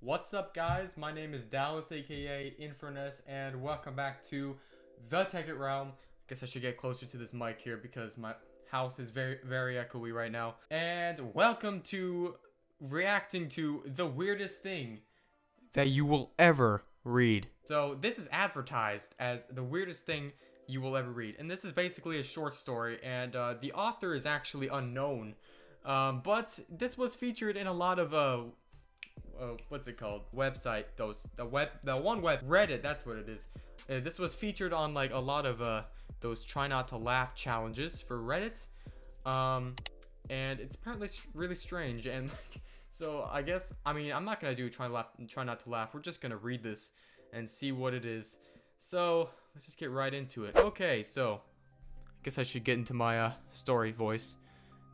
What's up, guys? My name is Dallas, aka Infurness, and welcome back to TheTekkitRealm. I guess I should get closer to this mic here because my house is very echoey right now. And welcome to reacting to the weirdest thing that you will ever read. So this is advertised as the weirdest thing you will ever read, and this is basically a short story, and the author is actually unknown, but this was featured in a lot of what's it called, website, Reddit, that's what it is. This was featured on like a lot of those try not to laugh challenges for Reddit, and it's apparently really strange. And so I guess, I mean, I'm not gonna do try not to laugh. We're just gonna read this and see what it is. So let's just get right into it. Okay, so I guess I should get into my story voice.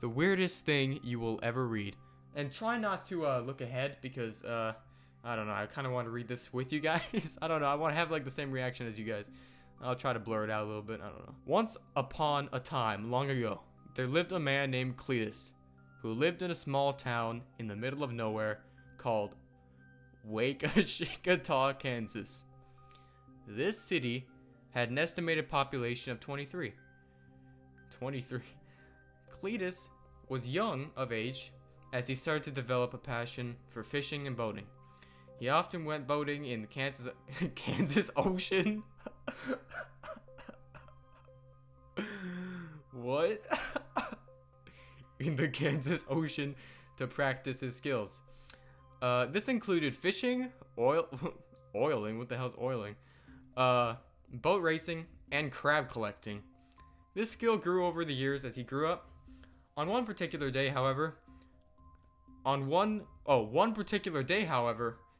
The weirdest thing you will ever read. And try not to look ahead because I don't know, I kind of want to read this with you guys. I don't know, I want to have like the same reaction as you guys. I'll try to blur it out a little bit, I don't know. Once upon a time, long ago, there lived a man named Cletus, who lived in a small town in the middle of nowhere called Wichita, Kansas. This city had an estimated population of 23. Cletus was young of age as he started to develop a passion for fishing and boating. He often went boating in the Kansas Ocean. What? In the Kansas Ocean to practice his skills. This included fishing, oiling, what the hell's oiling? Boat racing, and crab collecting. This skill grew over the years as he grew up. On one particular day, however,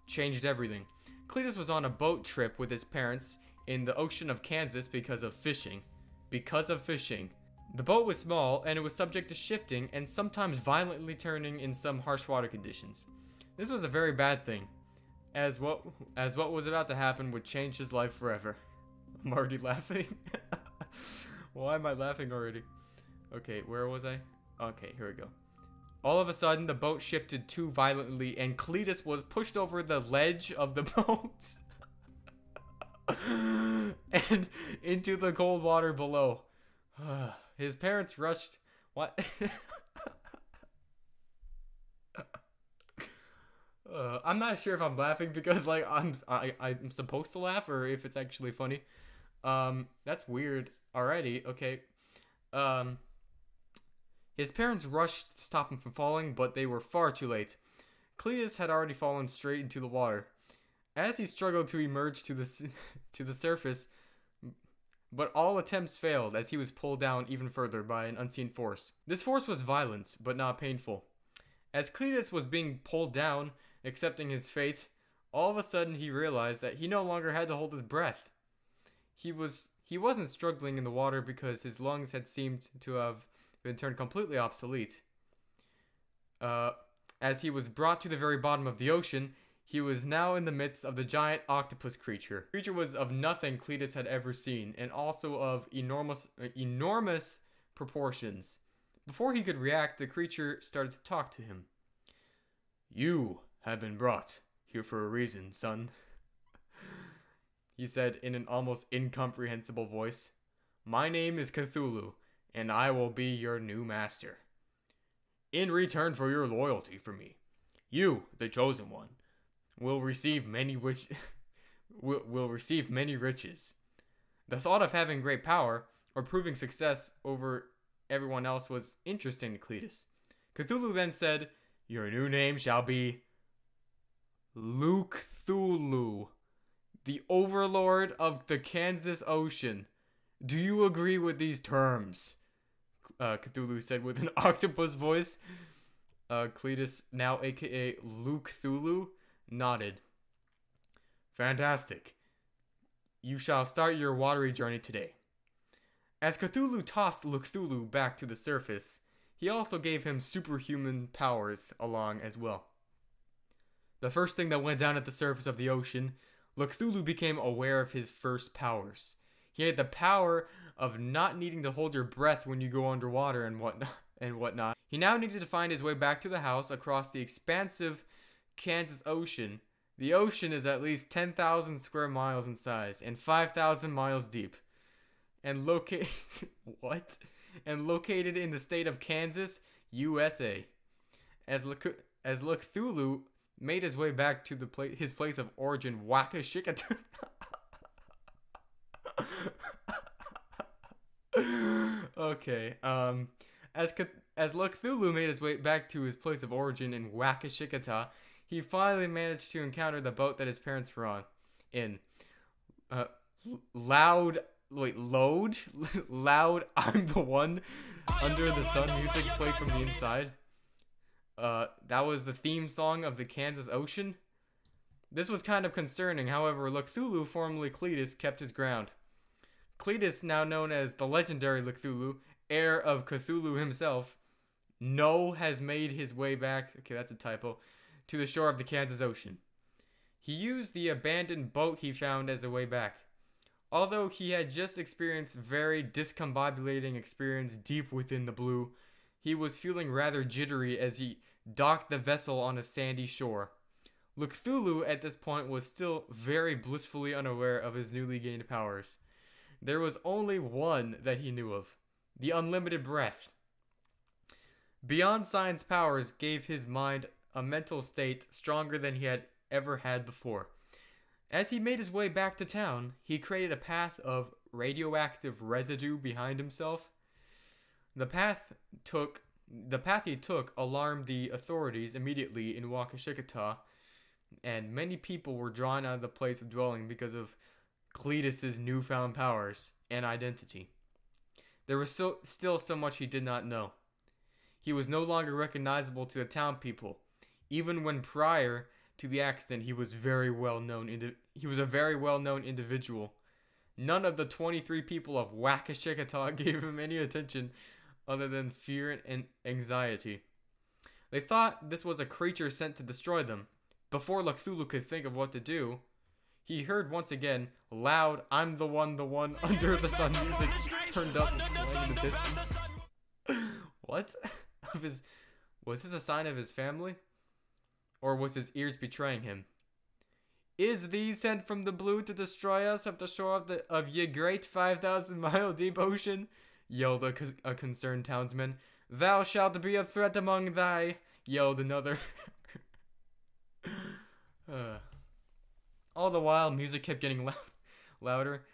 changed everything. Cletus was on a boat trip with his parents in the ocean of Kansas because of fishing. The boat was small and it was subject to shifting and sometimes violently turning in some harsh water conditions. This was a very bad thing, as what was about to happen would change his life forever. I'm already laughing. Why am I laughing already? Okay, where was I? Okay, here we go. All of a sudden, the boat shifted too violently, and Cletus was pushed over the ledge of the boat and into the cold water below. His parents rushed. What? I'm not sure if I'm laughing because like I'm supposed to laugh or if it's actually funny. That's weird already. Okay. His parents rushed to stop him from falling, but they were far too late. Cletus had already fallen straight into the water. As he struggled to emerge to the surface, but all attempts failed as he was pulled down even further by an unseen force. This force was violent, but not painful. As Cletus was being pulled down, accepting his fate, all of a sudden he realized that he no longer had to hold his breath. He wasn't struggling in the water because his lungs had seemed to have been turned completely obsolete. As he was brought to the very bottom of the ocean, he was now in the midst of the giant octopus creature. The creature was of nothing Cletus had ever seen, and also of enormous proportions. Before he could react, the creature started to talk to him. "You have been brought here for a reason, son," he said in an almost incomprehensible voice. "My name is Cthulhu, and I will be your new master. In return for your loyalty for me, you, the chosen one, will receive many riches. The thought of having great power or proving success over everyone else was interesting to Cletus. Cthulhu then said, 'Your new name shall be Cthulhu, the overlord of the Kansas Ocean. Do you agree with these terms?' Cthulhu said with an octopus voice. Cletus, now aka Cthulhu, nodded. 'Fantastic. You shall start your watery journey today.' As Cthulhu tossed Cthulhu back to the surface, he also gave him superhuman powers along as well. The first thing that went down at the surface of the ocean, Cthulhu became aware of his first powers. He had the power of not needing to hold your breath when you go underwater and whatnot. He now needed to find his way back to the house across the expansive Kansas Ocean The ocean is at least 10,000 square miles in size and 5,000 miles deep. And located what? And located in the state of Kansas, USA. As Cthulhu made his way back to his place of origin, Wakashikata. Okay. As Cthulhu made his way back to his place of origin in Wakashikata, he finally managed to encounter the boat that his parents were on. Loud. I'm the one under the sun music played from the inside. That was the theme song of the Kansas Ocean. This was kind of concerning. However, Cthulhu, formerly Cletus, kept his ground. Cletus, now known as the legendary Cthulhu, heir of Cthulhu himself, has made his way back, okay, that's a typo, to the shore of the Kansas Ocean. He used the abandoned boat he found as a way back. Although he had just experienced very discombobulating experience deep within the blue, he was feeling rather jittery as he docked the vessel on a sandy shore. Cthulhu at this point was still very blissfully unaware of his newly gained powers. There was only one that he knew of: the unlimited breath. Beyond Science powers gave his mind a mental state stronger than he had ever had before. As he made his way back to town, he created a path of radioactive residue behind himself. The path he took alarmed the authorities immediately in Wakashikata, and many people were drawn out of the place of dwelling because of Cletus's newfound powers and identity. There was still so much he did not know. He was no longer recognizable to the town people, even when prior to the accident he was a very well known individual. None of the 23 people of Wakashikata gave him any attention other than fear and anxiety. They thought this was a creature sent to destroy them. Before Cthulhu could think of what to do, he heard once again loud "I'm the one under the sun" music turned up and playing in the distance. What? Was this a sign of his family? Or was his ears betraying him? "Is thee sent from the blue to destroy us of the shore of ye great 5,000-mile deep ocean?" yelled a concerned townsman. "Thou shalt be a threat among thy," yelled another. All the while, music kept getting louder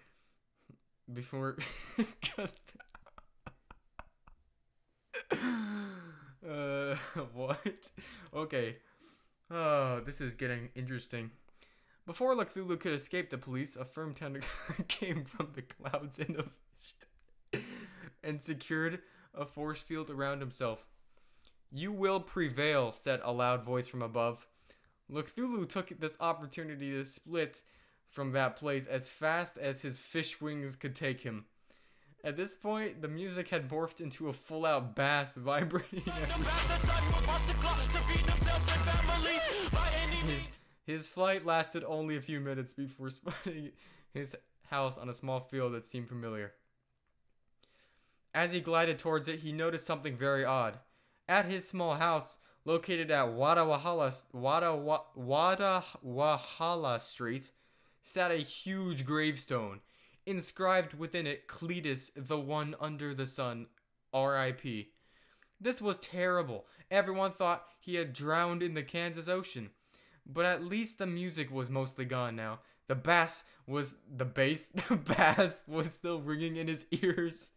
before... What? Okay. Oh, this is getting interesting. Before Cthulhu could escape the police, a firm tender came from the clouds and secured a force field around himself. "You will prevail," said a loud voice from above. Cthulhu took this opportunity to split from that place as fast as his fish wings could take him. At this point, the music had morphed into a full-out bass vibrating His flight lasted only a few minutes before spotting his house on a small field that seemed familiar. As he glided towards it, he noticed something very odd. At his small house, located at Wadawahala Street, sat a huge gravestone. Inscribed within it, "Cletus, the one under the sun, R.I.P." This was terrible. Everyone thought he had drowned in the Kansas Ocean. But at least the music was mostly gone now. The bass was still ringing in his ears.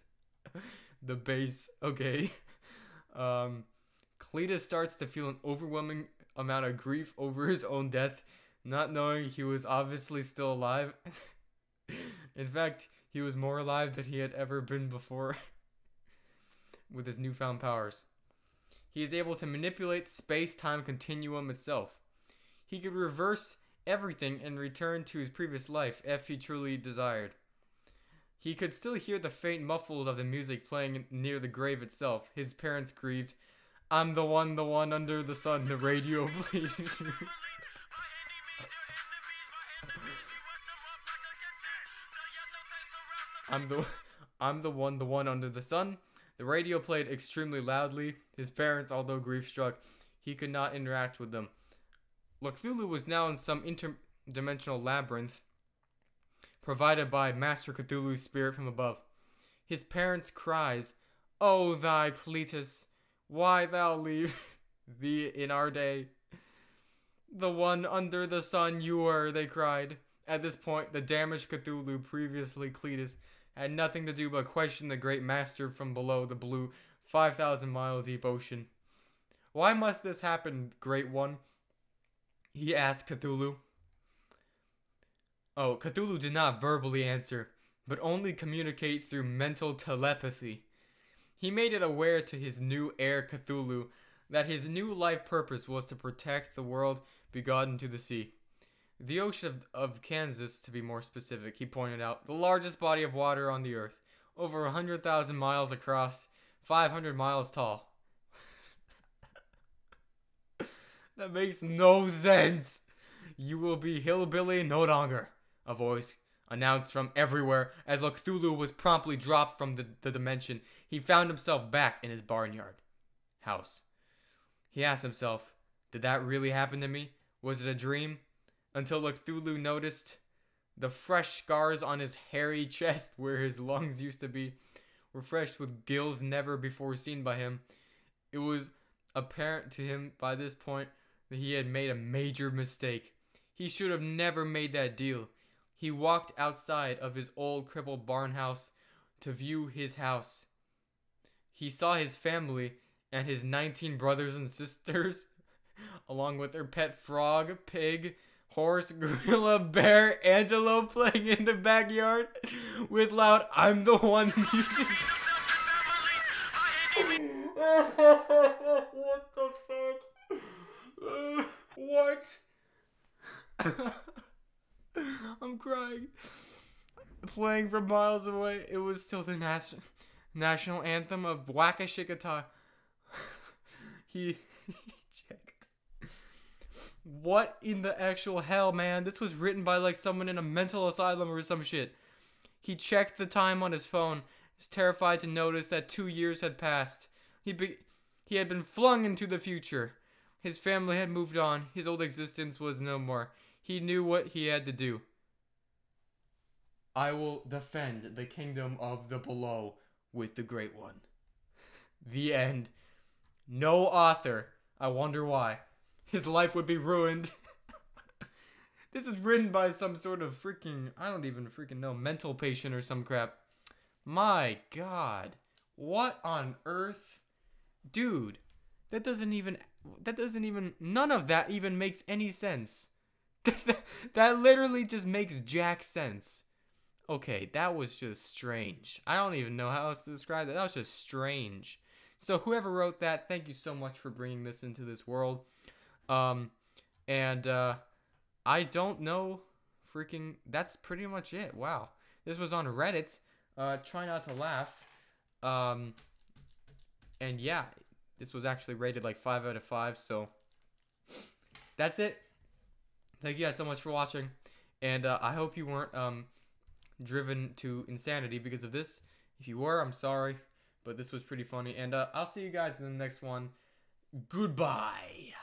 The bass, okay. Cletus starts to feel an overwhelming amount of grief over his own death, not knowing he was obviously still alive. In fact, he was more alive than he had ever been before with his newfound powers. He is able to manipulate space-time continuum itself. He could reverse everything and return to his previous life if he truly desired. He could still hear the faint muffles of the music playing near the grave itself. His parents grieved. "I'm the one under the sun," the radio played. I'm the one under the sun. The radio played extremely loudly. His parents, although grief-struck, he could not interact with them. Cthulhu was now in some interdimensional labyrinth provided by Master Cthulhu's spirit from above. His parents' cries, "O thy Cletus, why thou leave thee in our day? The one under the sun you were," they cried. At this point, the damaged Cthulhu, previously Cletus, had nothing to do but question the great master from below the blue 5,000 miles deep ocean. "Why must this happen, Great One?" he asked Cthulhu. Oh, Cthulhu did not verbally answer, but only communicate through mental telepathy. He made it aware to his new heir Cthulhu that his new life purpose was to protect the world begotten to the sea. The ocean of Kansas, to be more specific, he pointed out, the largest body of water on the earth, over 100,000 miles across, 500 miles tall. That makes no sense. "You will be hillbilly no longer," a voice announced from everywhere. As Cthulhu was promptly dropped from the dimension, he found himself back in his barnyard house. He asked himself, did that really happen to me? Was it a dream? Until Cthulhu noticed the fresh scars on his hairy chest where his lungs used to be, refreshed with gills never before seen by him. It was apparent to him by this point that he had made a major mistake. He should have never made that deal. He walked outside of his old crippled barn house to view his house. He saw his family and his 19 brothers and sisters, along with their pet frog, pig, horse, gorilla, bear, antelope playing in the backyard with loud "I'm the one" music. What the fuck? What? I'm crying. Playing from miles away, it was still the national anthem of Wakashikata. He checked. What in the actual hell, man? This was written by like someone in a mental asylum or some shit. He checked the time on his phone. Was terrified to notice that 2 years had passed. He had been flung into the future. His family had moved on. His old existence was no more. He knew what he had to do. "I will defend the kingdom of the below with the Great One." The end. No author. I wonder why. His life would be ruined. This is written by some sort of freaking, I don't even freaking know, mental patient or some crap. My God. What on earth? Dude, none of that even makes any sense. That literally just makes jack sense. Okay, that was just strange. I don't even know how else to describe that. That was just strange. So whoever wrote that, thank you so much for bringing this into this world. I don't know. Freaking, that's pretty much it. Wow. This was on Reddit. Try not to laugh. And yeah, this was actually rated like 5 out of 5. So that's it. Thank you guys so much for watching. And I hope you weren't driven to insanity because of this. If you were, I'm sorry. But this was pretty funny. And I'll see you guys in the next one. Goodbye.